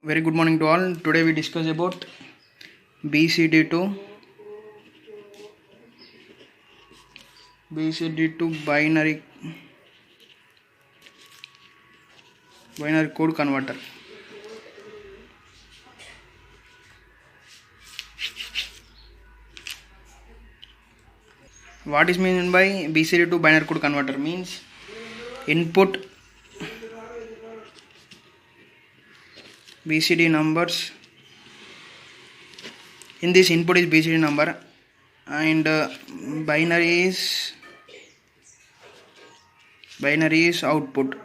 Very good morning to all. Today we discuss about BCD to binary code converter. What is meant by BCD to binary code converter? Means input BCD numbers. In this input is BCD number and binary is output.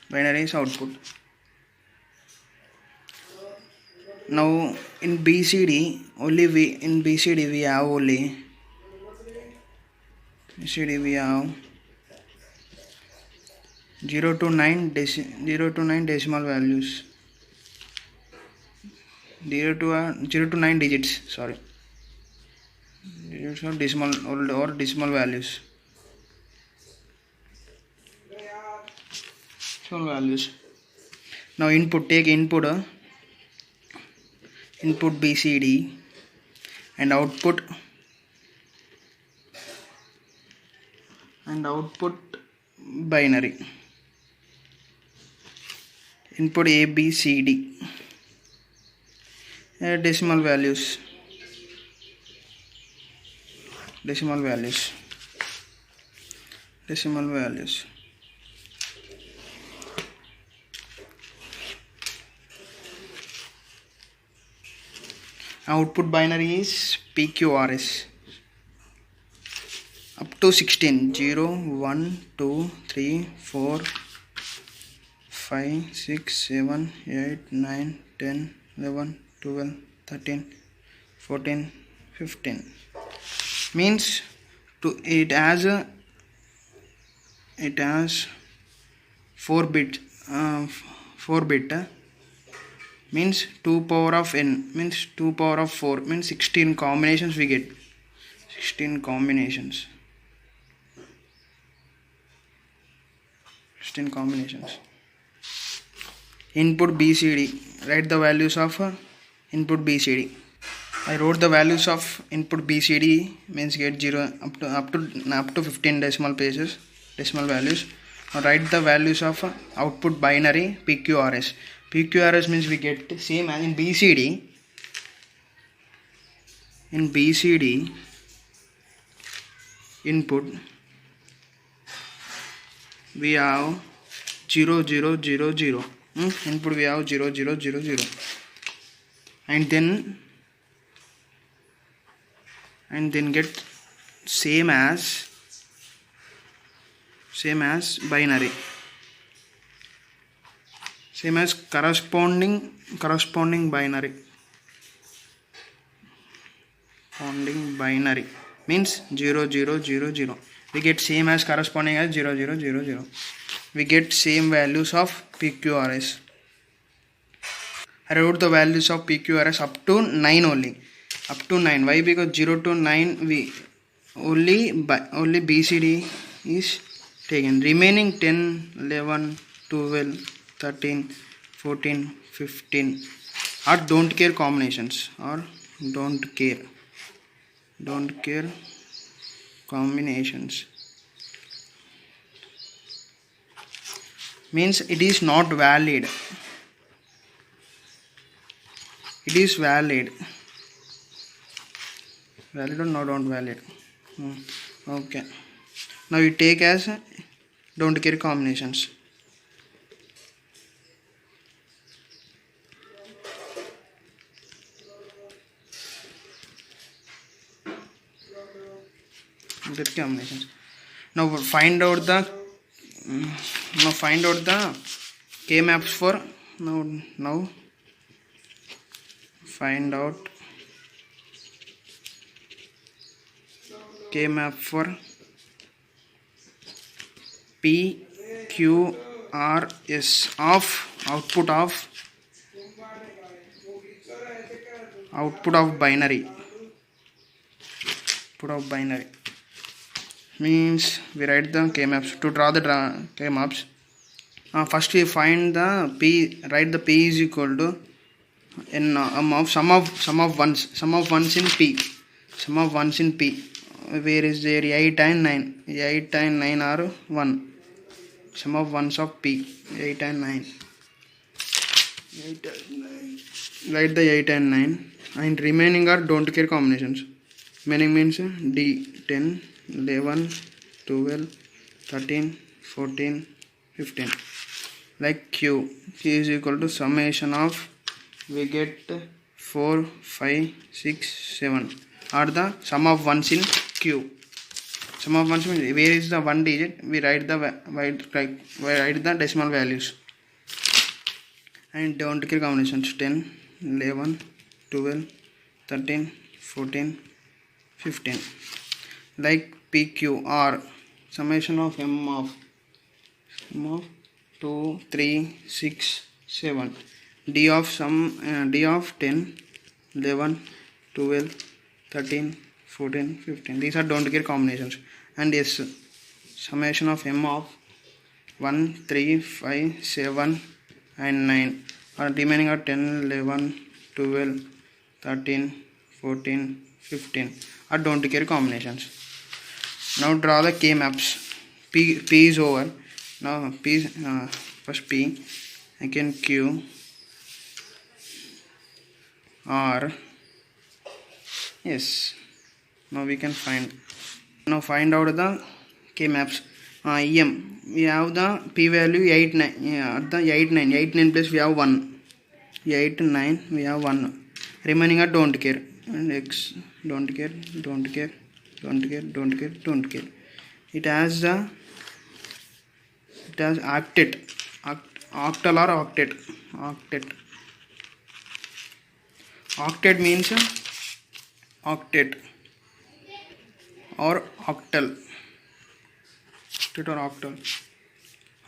Binary is output. Now in BCD we have only 0 to 9 decimal values. 0 to 9 digits. Sorry, digits or decimal values. Decimal values. Now take input BCD and output binary. Input ABCD decimal values. Output binary is PQRS up to 16. 0 1 2 3 4 5 6 7 8 9 10 11 12 13 14 15. Means it has 4 bit means 2 power of n means 2 power of 4 means 16 combinations we get. 16 combinations. Input BCD. Write the values of input BCD. I wrote the values of input BCD means get 0 up to 15 decimal values. Now write the values of output binary PQRS. PQRS means we get same as in BCD. In BCD input we have 0 0 0 0. Input we have 0 0 0 0 and then get same as binary, same as corresponding binary. Means 0 0 0 0. We get same as corresponding as 0 0 0 0. We get same values of PQRS. I wrote the values of PQRS up to 9 only. Up to 9. Why? Because 0 to 9 we only BCD is taken. Remaining 10, 11, 12, 13, 14, 15 are don't care combinations or don't care combinations. Means it is not valid. It is valid. Valid or not valid? Okay. Now you take as don't care combinations. Now find out the K maps for now find out K map for PQRS of output of binary. Means we write the K maps. To draw the K maps, First we find the p, write the p is equal to n of sum of ones in p, sum of ones in p. Where is there? 8 and 9. 8 and 9 are 1. Sum of ones of p, 8 and 9. 8 and 9. Write the 8 and 9, and remaining are don't care combinations. Remaining means d, 10, 11, 12, 13, 14, 15. Like q is equal to summation of, we get 4, 5, 6, 7 are the sum of ones in q. Sum of ones means where is the one digit, we write the write the decimal values. And don't care combinations 10, 11, 12, 13, 14, 15. Like PQR, summation of m of 2, 3, 6, 7. D of 10, 11, 12, 13, 14, 15. These are don't care combinations. And yes, summation of m of 1, 3, 5, 7 and 9. Remaining are 10, 11, 12, 13, 14, 15 are don't care combinations. Now draw the K maps. P is over. Now P, first P, again Q, R. Yes. Now we can find. Now find out the K maps. EM, we have the P value 8, 9. At the 8, 9. 8, 9 plus we have 1. 8, 9 we have 1. Remaining are don't care. And X, don't care, don't care, don't care, don't care, don't care. It has octet, octal or octet. Octet means octet or octal. Octet or octal.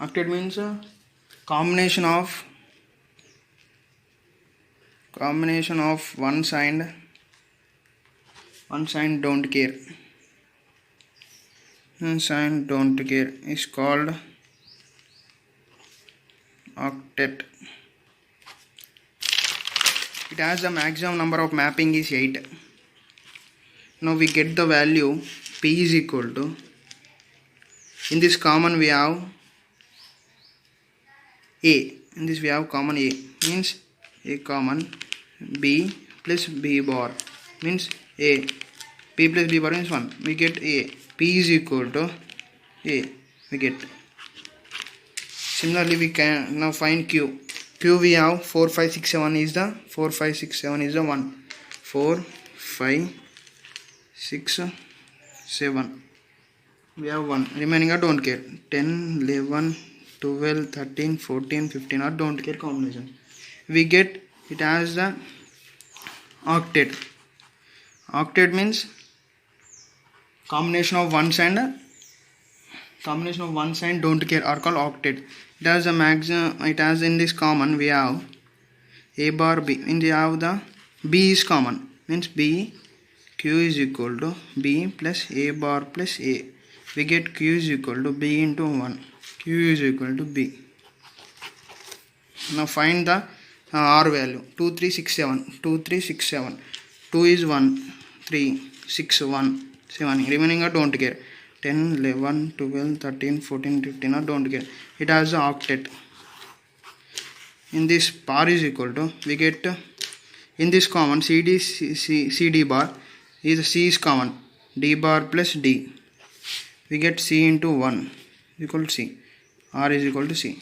Octet means combination of one sign don't care. One sign don't care is called octet. It has the maximum number of mapping is 8. Now we get the value p is equal to, in this common we have a, in this we have common a, means a common, b plus b bar means a, p plus b bar means 1, we get a, p is equal to a, we get. Similarly we can now find q. Q we have 4, 5, 6, 7 is the 4, 5, 6, 7 is the 1. 4, 5, 6, 7 we have 1. Remaining are don't care. 10, 11, 12, 13, 14, 15 are don't care combination. We get it as the octet. Octet means combination of ones and don't care are called octet. It has the maximum. It has in this common we have a bar b. In the have the b is common, means b, q is equal to b plus a bar plus a. We get q is equal to b into 1. Q is equal to b. Now find the r value. 2, 3, 6, 7. 2, 3, 6, 7. 2 is 1, 3, 6, 1, 7. Remaining are don't care. 10, 11, 12, 13, 14, 15 are don't care. It has the octet. In this bar is equal to, we get in this common CD bar is C is common, D bar plus D. We get C into 1 equal to C. R is equal to C.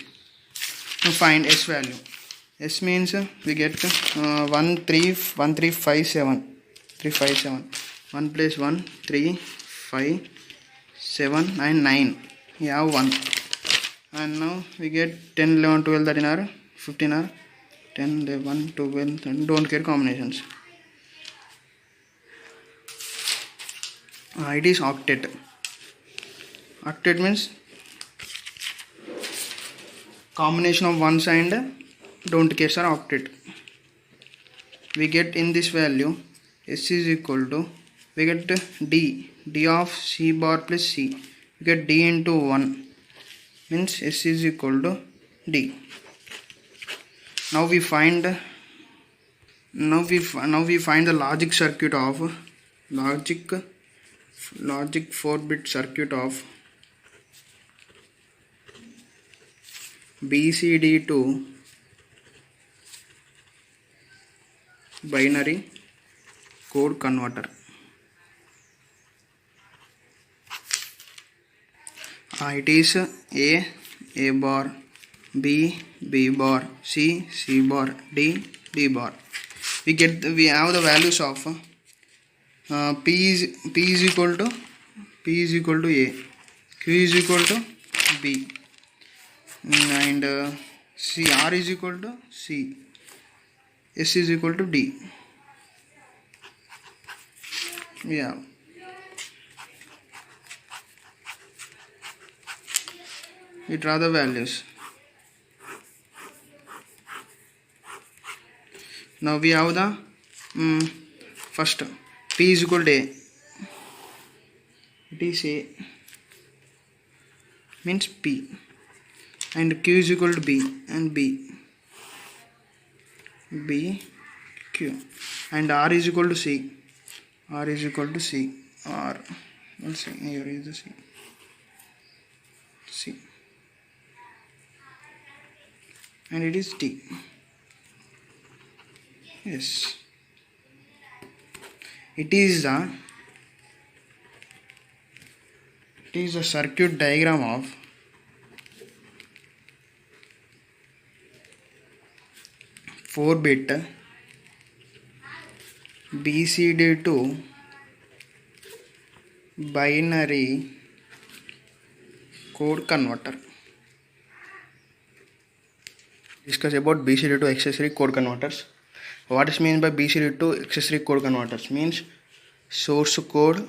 Now find S value. S means we get 1, 3, 5, 7. 3, 5, 7. 1 plus 1, 3, 5, 7 and 9. We have 1. And now we get 10, 11, 12, 13 are 15 are 10, 11, 12, 13, don't care combinations. It is octet. Octet means combination of ones and don't cares are octet. We get in this value S is equal to, we get D of C bar plus C. We get D into 1 means S is equal to D. Now we find the logic circuit of logic 4-bit circuit of BCD to binary code converter. It is A bar, B bar, C bar, D bar. We have the values of P is equal to A, Q is equal to B, and R is equal to C, S is equal to D. Yeah. We draw the values. Now we have the first P is equal to A. It is A means P, and Q is equal to B and B Q, and R is equal to C. R is equal to C. R. Let's see, here is the C. And it is T. Yes. It is the circuit diagram of four-bit BCD to binary code converter. Discuss about BCD to accessory code converters. What is meant by BCD to accessory code converters? Means source code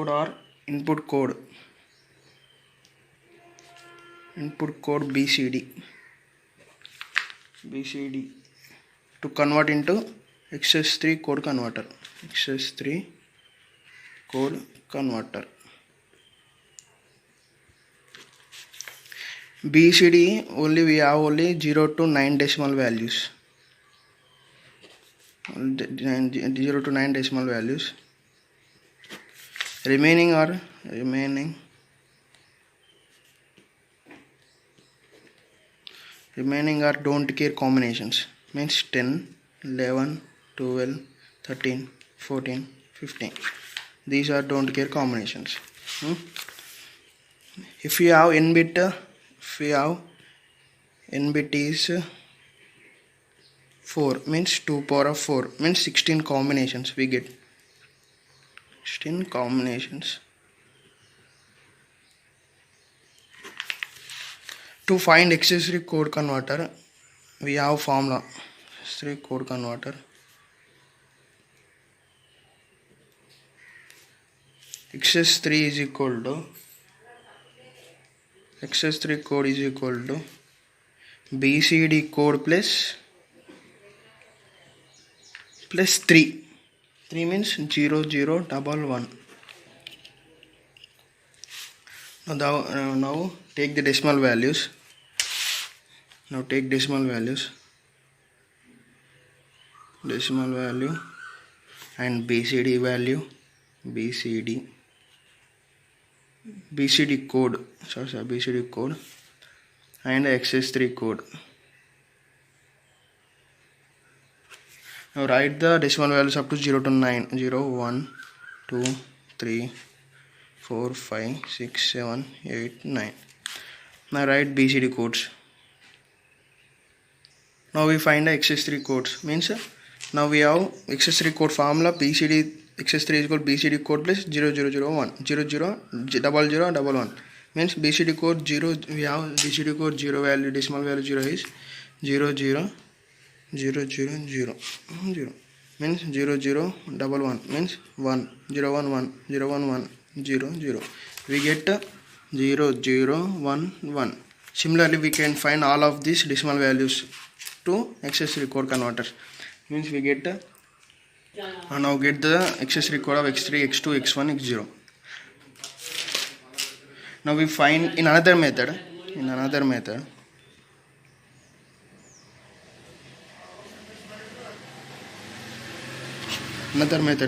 or input code BCD to convert into XS3 code converter. BCD we have only 0 to 9 decimal values. 0 to 9 decimal values. Remaining are don't care combinations. Means 10, 11, 12, 13, 14, 15. These are don't care combinations. If you have n bit is 4, means 2 power of 4, means 16 combinations we get. 16 combinations. To find accessory code converter, we have formula. Accessory code converter. XS3 is equal to XS3 code is equal to BCD code plus 3. 3 means 0 0 1 1. Now take the decimal values. Now take decimal value and BCD value, BCD code and XS3 code. Now write the decimal values up to 0 to 9. 0, 1, 2, 3, 4, 5, 6, 7, 8, 9. Now write BCD codes. Now we find the XS3 codes. Means now we have XS3 code formula. BCD XS3 is equal to BCD code plus 0 0 0 1 0 0 0 0 1. Means BCD code 0. We have BCD code 0 value, decimal value 0 is 0 0 0 0 0 0. Means 0 0 1 1 means 1 0 1 1 0 1 1 0 0. We get 0 0 1 1. Similarly, we can find all of these decimal values to accessory code converter. Means we get now get the accessory code of x3, x2, x1, x0. Now we find in another method.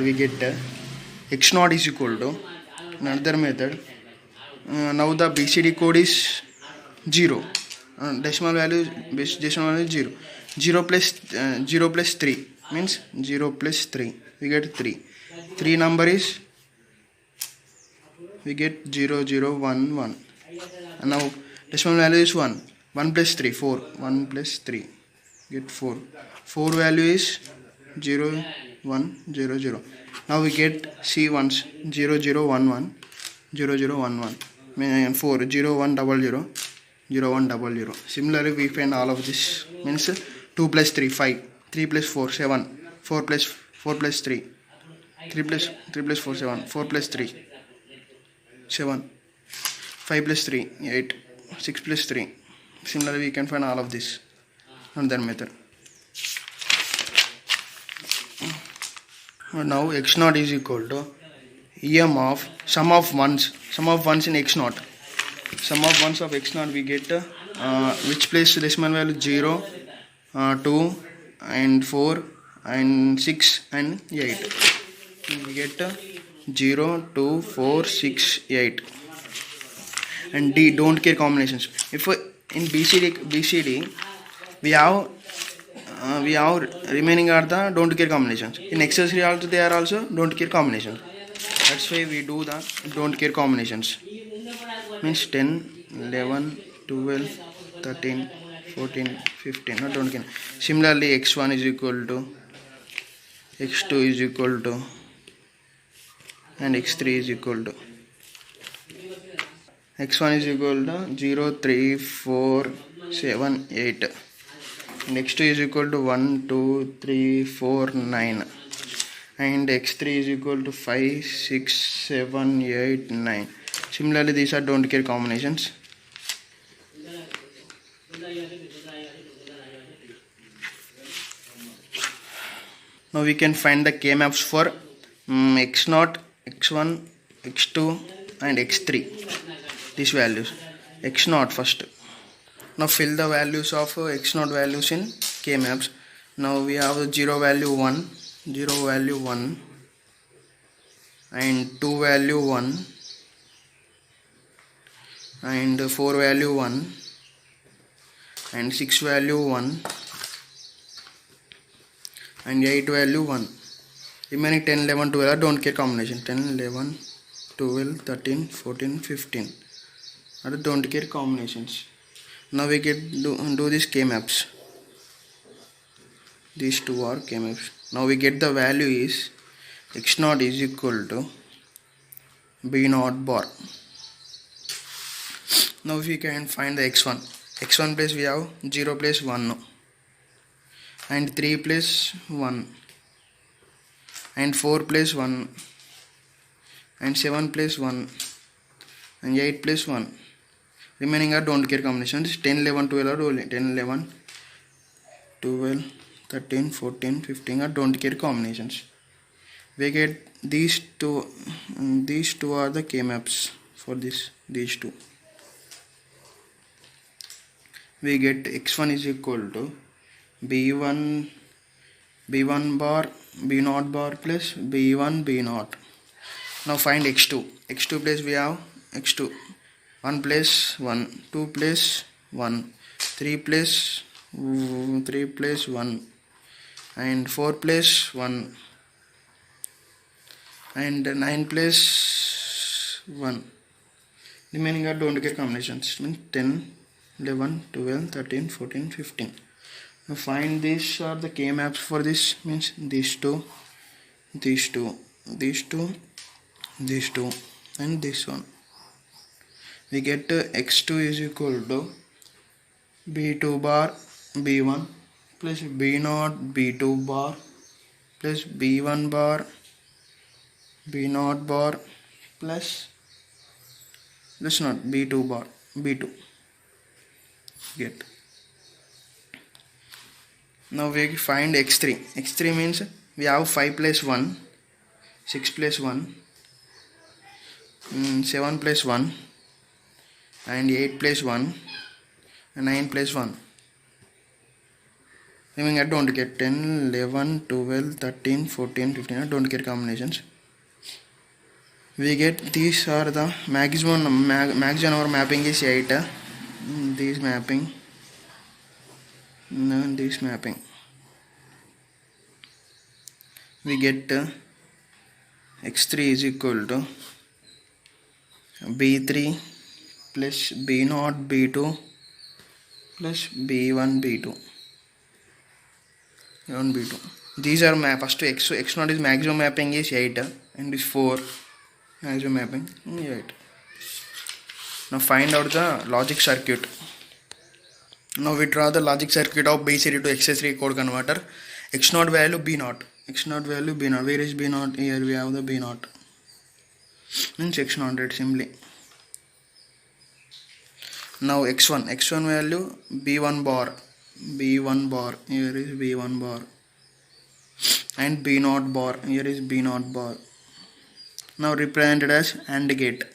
We get x naught is equal to another method. Now the BCD code is 0. Decimal value is 0. 0 plus 3 means 0 plus 3. We get 3. 3 number is we get 0 0 1 1. And now decimal value is 1. 1 plus 3 4. 1 plus 3 get 4. 4 value is 0 1 0 0. Now we get C ones 0 0 1 1 0 0 1 1. 4 0 1 0 0 0 1 0 0. Similarly we find all of this means 2 plus 3 5, 3 plus 4 7, 4 plus 3, 3 plus 4 7, 4 plus 3 7, 5 plus 3 8, 6 plus 3. Similarly we can find all of this another method. Now x naught is equal to EM of sum of ones in x naught. Sum of ones of x naught we get which place decimal value 0, 2 and 4 and 6 and 8. We get 0, 2, 4, 6, 8. And D don't care combinations. If in BCD we have remaining are the don't care combinations. In accessory also they are also don't care combinations. That's why we do the don't care combinations. Means 10, 11, 12, 13, 14, 15. No, don't care. Similarly, x1 is equal to x2 is equal to and x3 is equal to x1 is equal to 0, 3, 4, 7, 8. And x2 is equal to 1, 2, 3, 4, 9. And x3 is equal to 5, 6, 7, 8, 9. Similarly, these are don't care combinations. Now we can find the K-maps for x0, x1, x2 and x3. These values. x0 first. Now fill the values of x0 values in K-maps. Now we have 0 value 1, 0 value 1 and 2 value 1 and 4 value 1 and 6 value 1 and 8 value 1. Remaining 10, 11, 12 are don't care combination. 10, 11, 12, 13, 14, 15 are the don't care combinations. Now we get do these K-maps. These two are K-maps. Now we get the value is x0 is equal to b0 bar. Now we can find the x1. x1 place we have 0 place 1 and 3 place 1 and 4 place 1 and 7 place 1 and 8 place 1. Remaining are don't care combinations. 10, 11, 12 are only 10, 11, 12, 13, 14, 15 are don't care combinations. We get these two are the K-maps for these two. We get x1 is equal to b1 bar b0 bar plus b1 b0. Now find x2. x2 place we have x2 1 place 1, 2 place 1, 3 place 1 and 4 place 1 and 9 place 1. Remaining are don't care combinations. Means 10, 11, 12, 13, 14, 15. Now find these are the K-maps for this. Means these two and this one. We get x2 is equal to b2 bar b1 plus b0 b2 bar plus b1 bar b0 bar plus this not b2 bar b2. Get. Now we find x3. x3 means we have 5 plus 1, 6 plus 1, 7 plus 1 and 8 plus 1 and 9 plus 1. I don't get 10, 11, 12, 13, 14, 15. I don't get combinations. We get these are the maximum our mapping is 8. This mapping. No, this mapping. We get x3 is equal to b3 plus b0 b2 plus b1 b2. b2. These are first x0 is maximum mapping is 8 and is 4 maximum mapping 8. Now find out the logic circuit. Now we draw the logic circuit of BCD to XS3 code converter. X0 value B0. X0 value B0. Where is B0? Here we have the B0. Means X0 simply. Now X1 value B1 bar. B1 bar. Here is B1 bar. And B0 bar. Here is B0 bar. Now represented as AND gate.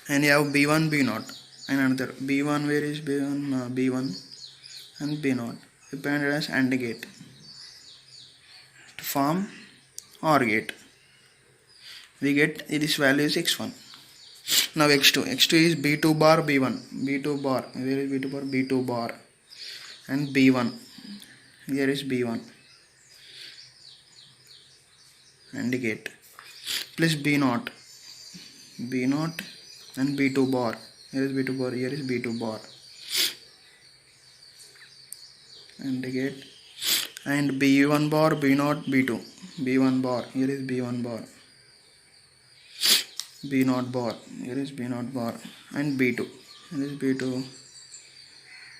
And you have B1 B0. And another B1, where is B1? B1 and B0 represented as AND gate to form OR gate. We get this value is X1. Now X2 is B2 bar B1. B2 bar, where is B2 bar? B2 bar and B1. Here is B1 AND gate plus B0 and B2 bar. Here is B2 bar, here is B2 bar and gate and B1 bar, B0, B2, B1 bar, here is B1 bar, B0 bar, here is B0 bar and B2, here is B2,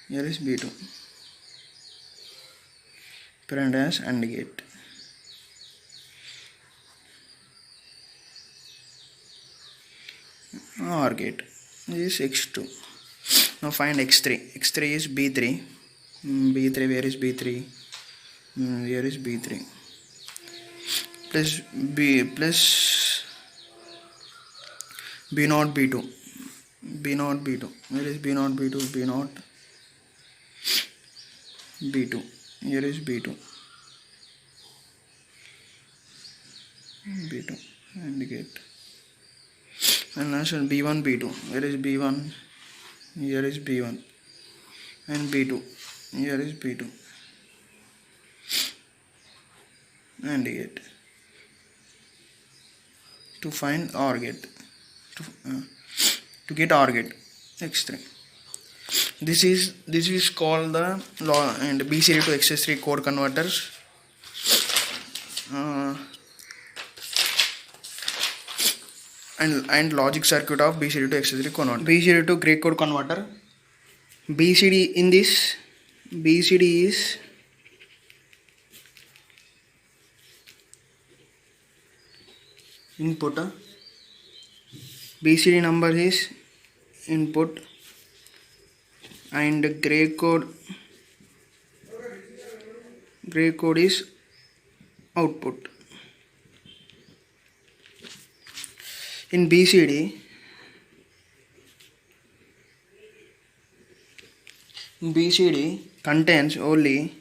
here is B2, parent as AND gate. OR gate. This is X2. Now find X3. X3 is B3. B3, where is B3? Here is B3. Plus B0 B2. B0 B2. Where is B0 B2? B0 B2. Here is B2. B2 and gate. And last one B1 B2. Here is B1, here is B1 and B2, here is B2 and gate to find OR gate, to get OR gate X3. This is called the and BCD to XS3 code converters. And logic circuit of BCD to XS3 converter. BCD to gray code converter. BCD in this, BCD is input. BCD number is input and gray code is output. In BCD, contains only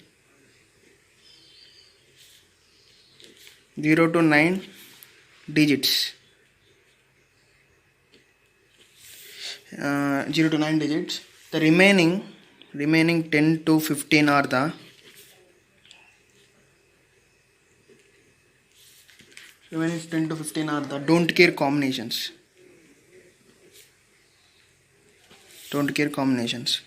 0 to 9 digits. 0 to 9 digits. The remaining 10 to 15 are the don't care combinations. Don't care combinations.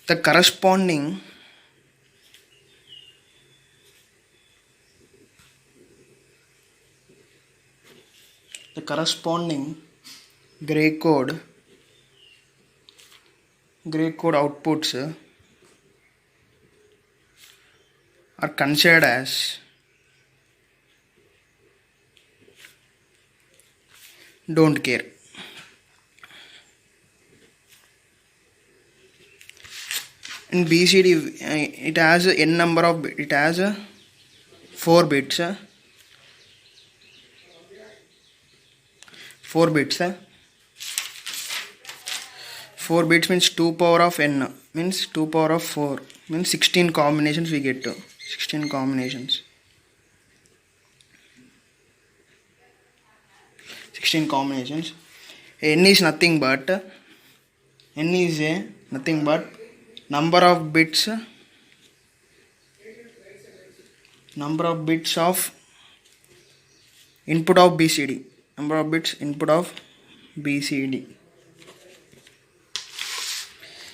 The corresponding gray code outputs are considered as don't care. In BCD, it has n number of 4 bits. 4 bits. 4 bits means 2 power of n, means 2 power of 4, means 16 combinations we get to. 16 combinations. 16 combinations. N is nothing but number of bits of input of BCD. Number of bits input of BCD.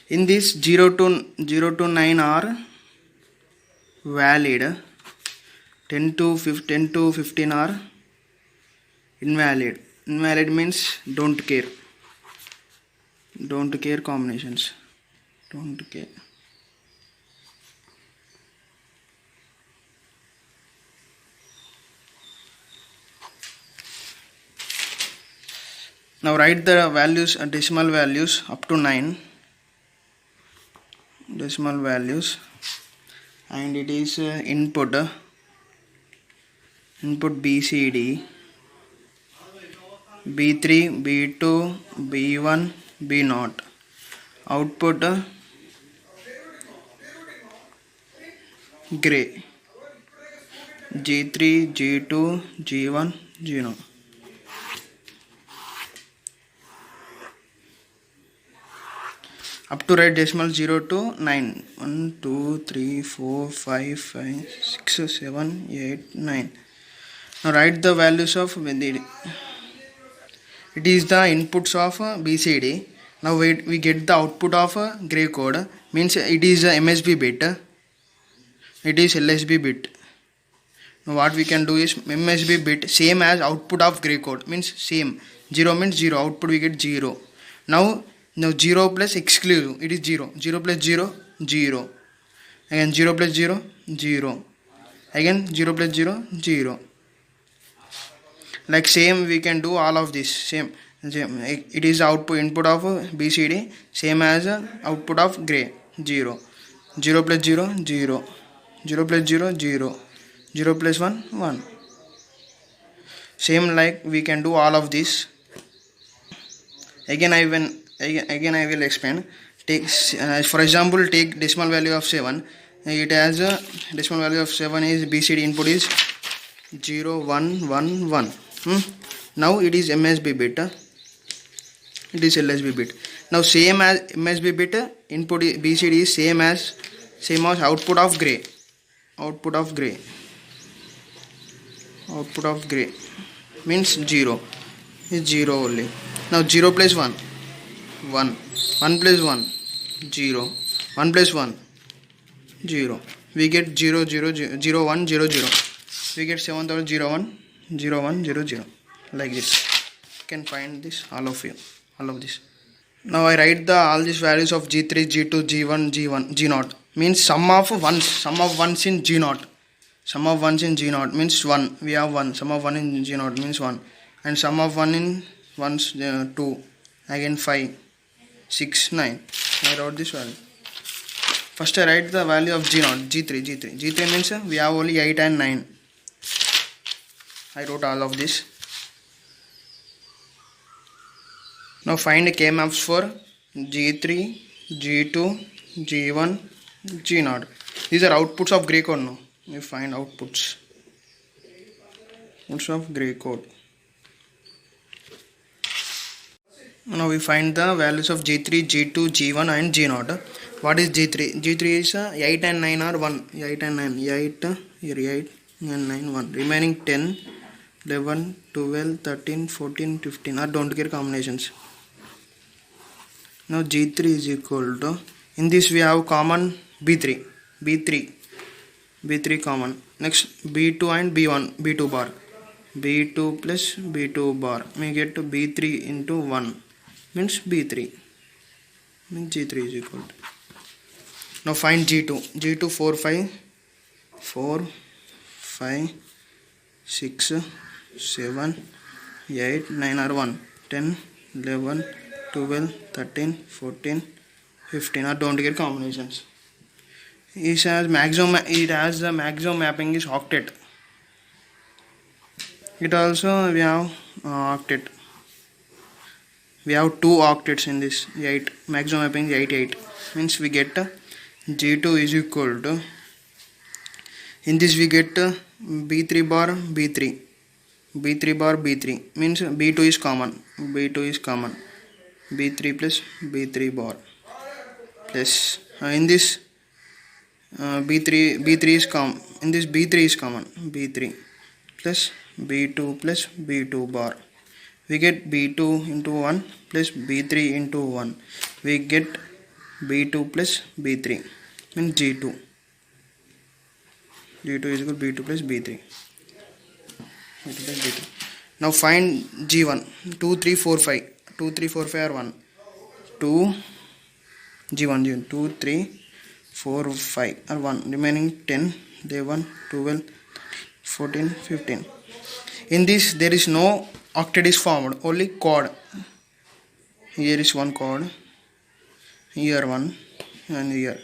In this 0 to 9 are valid. 10 to 15 are invalid. Invalid means don't care. Don't care combinations. Don't care. Now write the values, decimal values up to 9. Decimal values, and it is input BCD, B3, B2, B1, B0. Output gray, G3, G2, G1, G0. Up to write decimal 0 to 9. 1, 2, 3, 4, 5, 6, 7, 8, 9. Now write the values of it is the inputs of BCD. Now we get the output of gray code, means it is a MSB bit, it is LSB bit. Now what we can do is MSB bit same as output of gray code, means same. 0 means 0, output we get 0. Now 0 plus exclusive, it is 0. 0 plus 0, 0. Again 0 plus 0, 0. Again 0 plus 0, 0. Like same we can do all of this. Same. It is output input of BCD same as output of gray. 0. 0 plus 0, 0. 0 plus 0, 0. 0 plus 1, 1. Same like we can do all of this. Again I will explain. Take for example, take decimal value of 7. It has a decimal value of 7 is BCD input is 0, 1, 1, 1. Now it is MSB bit. It is LSB bit. Now same as MSB bit, input BCD is same as output of gray. Output of gray means 0 is 0 only. Now 0 plus 1, 1. 1 plus 1, 0. 1 plus 1, 0. We get 0, 0, 0, 0, 1, 0, 0. We get 7001, 0, 1, 0, 0. Like this. You can find this, all of this. Now I write all these values of G3, G2, G1, G0. Means sum of ones in G0. Sum of ones in G0 means 1. We have 1. Sum of 1 in G0 means 1. And sum of 1 in 2. Again 5, 6, 9. I wrote this value. First I write the value of G0, G3. G3 means we have only 8 and 9. I wrote all of this. Now find K maps for G3, G2, G1, G0. These are outputs of gray code now. We find outputs of gray code. Now we find the values of G3, G2, G1 and G0. What is G3? G3 is 8 and 9 are 1. 8 and 9. 8 and 9 1. Remaining 10, 11, 12, 13, 14, 15 are don't care combinations. Now G3 is equal to, in this we have common B3 common. Next B2 and B1, B2 bar. B2 plus B2 bar. We get to B3 into 1 means B3. Means G3 is equal to. Now find G2 4, 5, 6, 7, 8, 9 are 1. 10, 11, 12, 13, 14, 15 are don't get combinations. It has the maximum mapping is octet. It also we have octet. We have two octets in this 8. Maximum mapping is 88. Means we get G2 is equal to, in this we get B3 bar B3. B3 bar B3 means B2 is common. B2 is common. B3 plus B3 bar plus in this B3 is common. In this B3 is common. B3 plus B2 plus B2 bar. We get B2 into 1 plus B3 into 1. We get B2 plus B3 means G2. G2 is equal to B2 plus B3. Now find G1. 2, 3, 4, 5. 2, 3, 4, 5 are 1. 2 G1 2, 3, 4, 5 are 1. Remaining 10. They 1, 12, 14, 15. In this there is no octet is formed. Only chord. Here is one chord. Here one and here.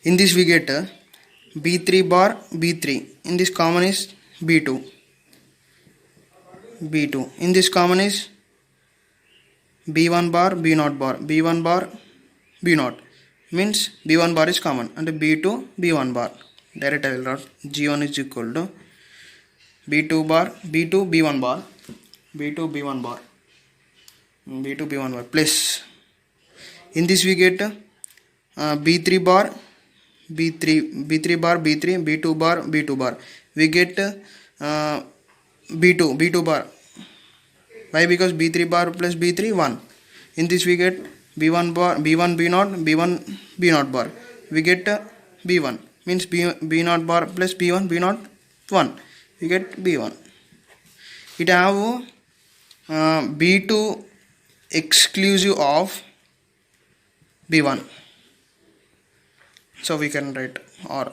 In this we get B3 bar B3. In this common is B2. B2. In this common is B1 bar B0 bar. B1 bar B0 means B1 bar is common and B2 B1 bar. Direct I will write G1 is equal to B2 bar B2 B1 bar B2 B1 bar B2 B1 bar plus. In this we get B3 bar B3 bar B3 B2 bar B2 bar. We get B2 bar. Why? Because B3 bar plus B3 1. In this we get B1 bar B1 B0 B1 B0 bar. We get B1 means B0 bar plus B1 B0 1. We get B1. It have B2 exclusive of B1. So we can write or.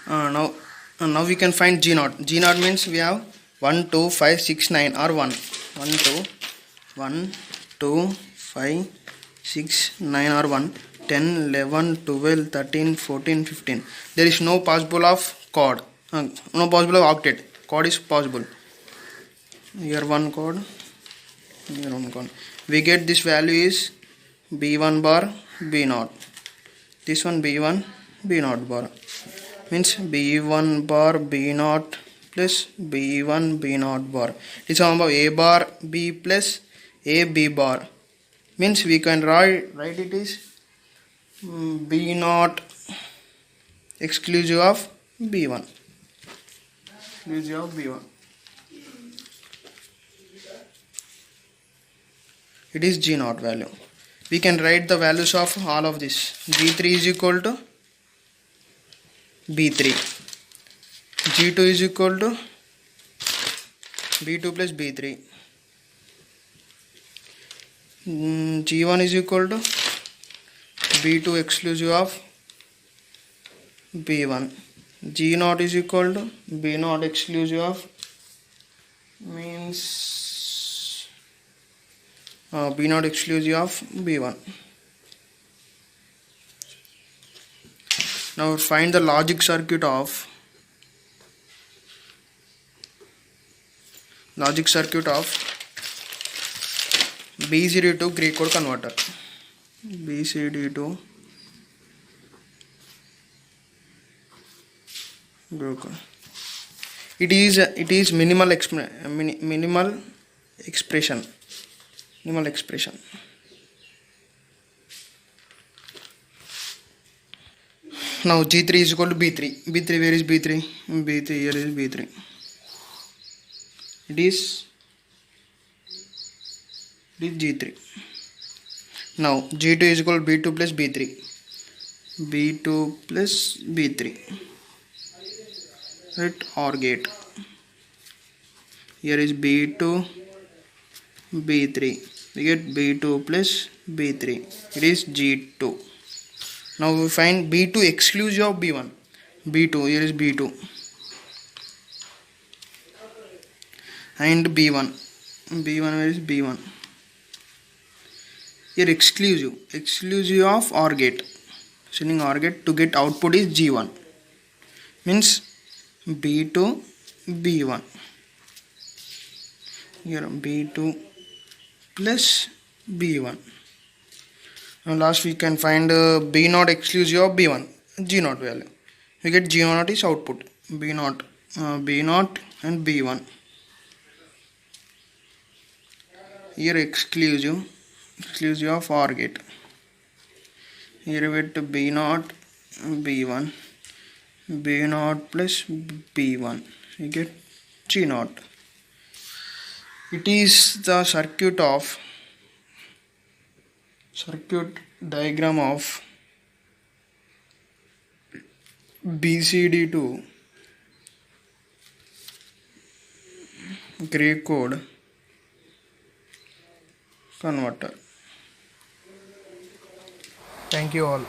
Now we can find G0. G0 means we have 1, 2, 5, 6, 9 or 1. 1, 2, 5, 6, 9 or 1. 10, 11, 12, 13, 14, 15. There is no possible of chord. No possible of octet. Chord is possible. Here one chord. Here one chord. We get this value is B1 bar B0. This one B1 B0 bar. Means B1 bar B0 plus B1 B0 bar. It is about A bar B plus A B bar. Means we can write it is B0 exclusive of B1. Exclusive of B1. It is G0 value. We can write the values of all of this. G3 is equal to B3. G2 is equal to B2 plus B3. G1 is equal to B2 exclusive of B1. G0 is equal to B0 exclusive of means B0 exclusive of B1. Now find the logic circuit of BCD to Gray code converter. BCD to Gray code. It is minimal expression. Now G3 is equal to B3. B3 where is B3? B3 here is B3. It is G3. Now G2 is equal to B2 plus B3. B2 plus B3. Right, OR gate. Here is B2 B3. We get B2 plus B3. It is G2. Now we find B2 exclusive of B1. B2, here is B2. And B1. B1, where is B1? Here exclusive of OR gate. sending OR gate to get output is G1, means B2 B1. Here B2 plus B1. Now last we can find B0 exclusive of B1, G0 value. We get G0 is output, B0 and B1. Here exclusive of OR gate. Here we get B0 B1, B0 plus B1. We get G0. It is the circuit diagram of BCD to gray code converter. Thank you all.